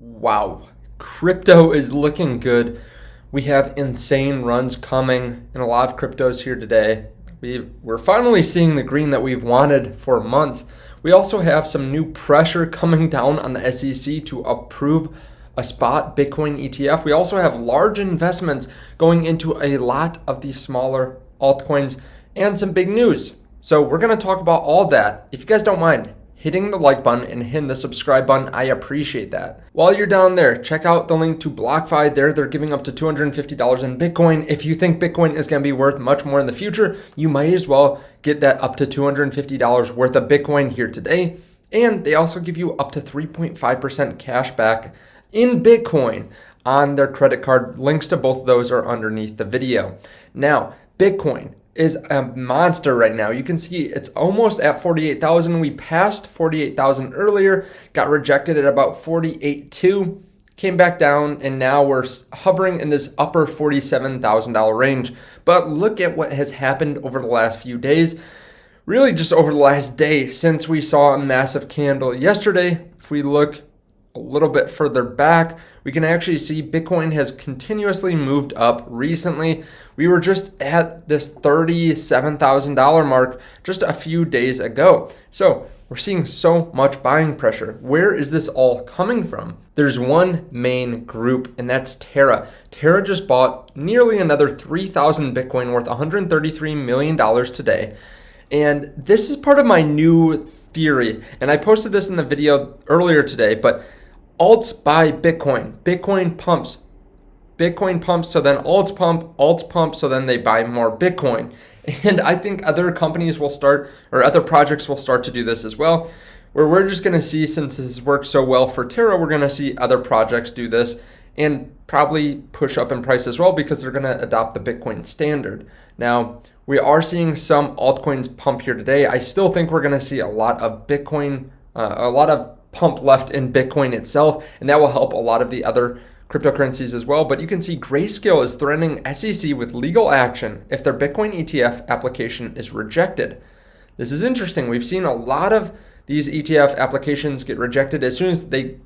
Wow, crypto is looking good. We have insane runs coming in a lot of cryptos here today. We're finally seeing the green that we've wanted for months. We also have some new pressure coming down on the SEC to approve a spot Bitcoin ETF. We also have large investments going into a lot of these smaller altcoins and some big news. So we're going to talk about all that. If you guys don't mind hitting the like button and hitting the subscribe button, I appreciate that. While you're down there, check out the link to BlockFi. They're giving up to $250 in Bitcoin. If you think Bitcoin is going to be worth much more in the future, you might as well get that up to $250 worth of Bitcoin here today. And they also give you up to 3.5% cash back in Bitcoin on their credit card. Links to both of those are underneath the video. Now, Bitcoin is a monster right now. You can see it's almost at 48,000. We passed 48,000 earlier, got rejected at about 48.2, came back down, and now we're hovering in this upper $47,000 range. But look at what has happened over the last few days. Really just over the last day since we saw a massive candle yesterday. If we look a little bit further back, we can actually see Bitcoin has continuously moved up recently. We were just at this $37,000 mark just a few days ago. So we're seeing so much buying pressure. Where is this all coming from? There's one main group, and that's Terra. Terra just bought nearly another 3,000 Bitcoin worth $133 million today. And this is part of my new theory. And I posted this in the video earlier today, but alts buy Bitcoin. Bitcoin pumps. Bitcoin pumps, so then alts pump, so then they buy more Bitcoin. And I think other companies will start, or other projects will start to do this as well, where we're just going to see, since this has worked so well for Terra, we're going to see other projects do this and probably push up in price as well because they're going to adopt the Bitcoin standard. Now, we are seeing some altcoins pump here today. I still think we're going to see a lot of Bitcoin, a lot of pump left in Bitcoin itself, and that will help a lot of the other cryptocurrencies as well. But you can see Grayscale is threatening SEC with legal action if their Bitcoin ETF application is rejected. This is interesting. We've seen a lot of these ETF applications get rejected. As soon as they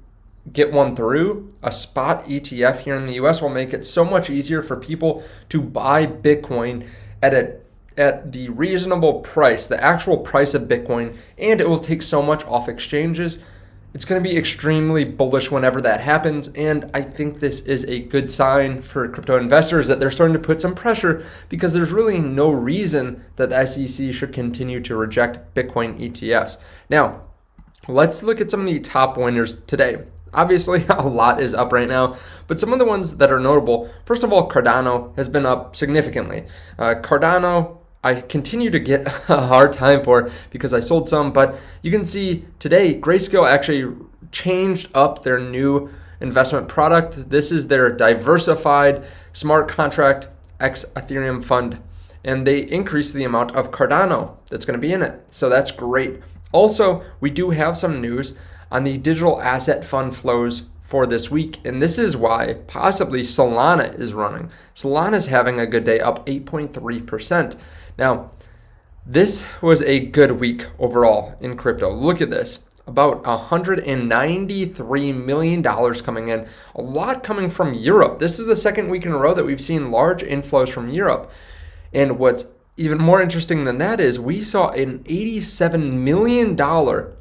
get one through, a spot ETF here in the US will make it so much easier for people to buy Bitcoin at the reasonable price, the actual price of Bitcoin, and it will take so much off exchanges. It's going to be extremely bullish whenever that happens, and I think this is a good sign for crypto investors that they're starting to put some pressure because there's really no reason that the SEC should continue to reject Bitcoin ETFs. Now, let's look at some of the top winners today. Obviously, a lot is up right now, but some of the ones that are notable, first of all, Cardano has been up significantly. Cardano, I continue to get a hard time for because I sold some, but you can see today Grayscale actually changed up their new investment product. This is their diversified smart contract X Ethereum fund, and they increased the amount of Cardano that's going to be in it. So that's great. Also, we do have some news on the digital asset fund flows for this week, and this is why possibly Solana is running. Solana is having a good day, up 8.3%. Now, this was a good week overall in crypto. Look at this, about $193 million coming in, a lot coming from Europe. This is the second week in a row that we've seen large inflows from Europe. And what's even more interesting than that is we saw an $87 million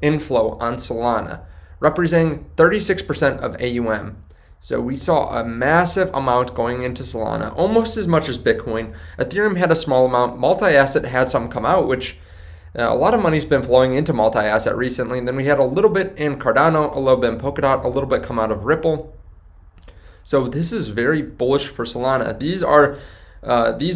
inflow on Solana, representing 36% of AUM. So we saw a massive amount going into Solana, almost as much as Bitcoin. Ethereum had a small amount. Multi-asset had some come out, which a lot of money's been flowing into multi-asset recently. And then we had a little bit in Cardano, a little bit in Polkadot, a little bit come out of Ripple. So this is very bullish for Solana. These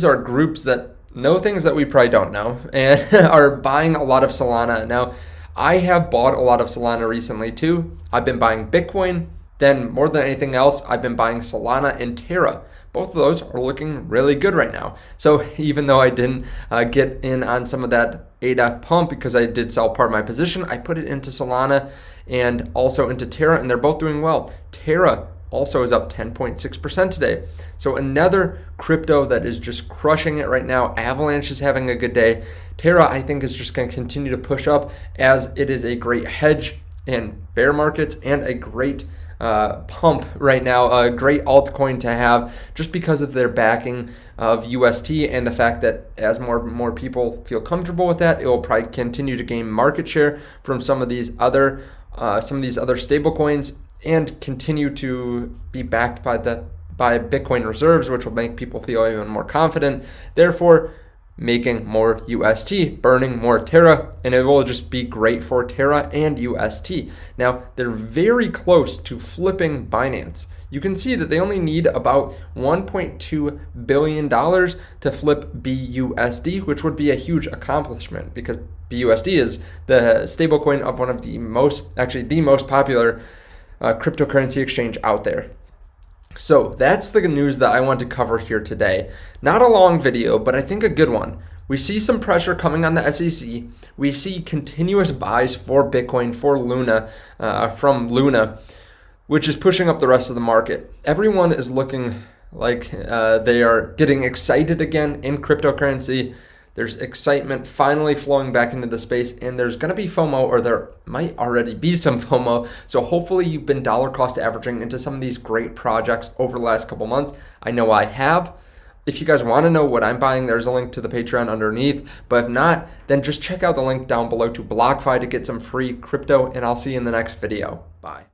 are groups that know things that we probably don't know and are buying a lot of Solana. Now, I have bought a lot of Solana recently too. I've been buying Bitcoin. Then more than anything else, I've been buying Solana and Terra. Both of those are looking really good right now. So even though I didn't get in on some of that ADA pump because I did sell part of my position, I put it into Solana and also into Terra, and they're both doing well. Terra also is up 10.6% today. So another crypto that is just crushing it right now. Avalanche is having a good day. Terra, I think, is just going to continue to push up as it is a great hedge in bear markets and a great pump right now, a great altcoin to have just because of their backing of UST and the fact that as more people feel comfortable with that, it will probably continue to gain market share from some of these other stable coins and continue to be backed by Bitcoin reserves, which will make people feel even more confident. Therefore, making more UST, burning more Terra, and it will just be great for Terra and UST. Now, they're very close to flipping Binance. You can see that they only need about $1.2 billion to flip BUSD, which would be a huge accomplishment because BUSD is the stablecoin of one of the most popular cryptocurrency exchange out there. So that's the news that I want to cover here today. Not a long video, but I think a good one. We see some pressure coming on the SEC. We see continuous buys for Bitcoin, for Luna, from Luna, which is pushing up the rest of the market. Everyone is looking like they are getting excited again in cryptocurrency. There's excitement finally flowing back into the space, and there's going to be FOMO, or there might already be some FOMO. So hopefully you've been dollar cost averaging into some of these great projects over the last couple months. I know I have. If you guys want to know what I'm buying, there's a link to the Patreon underneath. But if not, then just check out the link down below to BlockFi to get some free crypto, and I'll see you in the next video. Bye.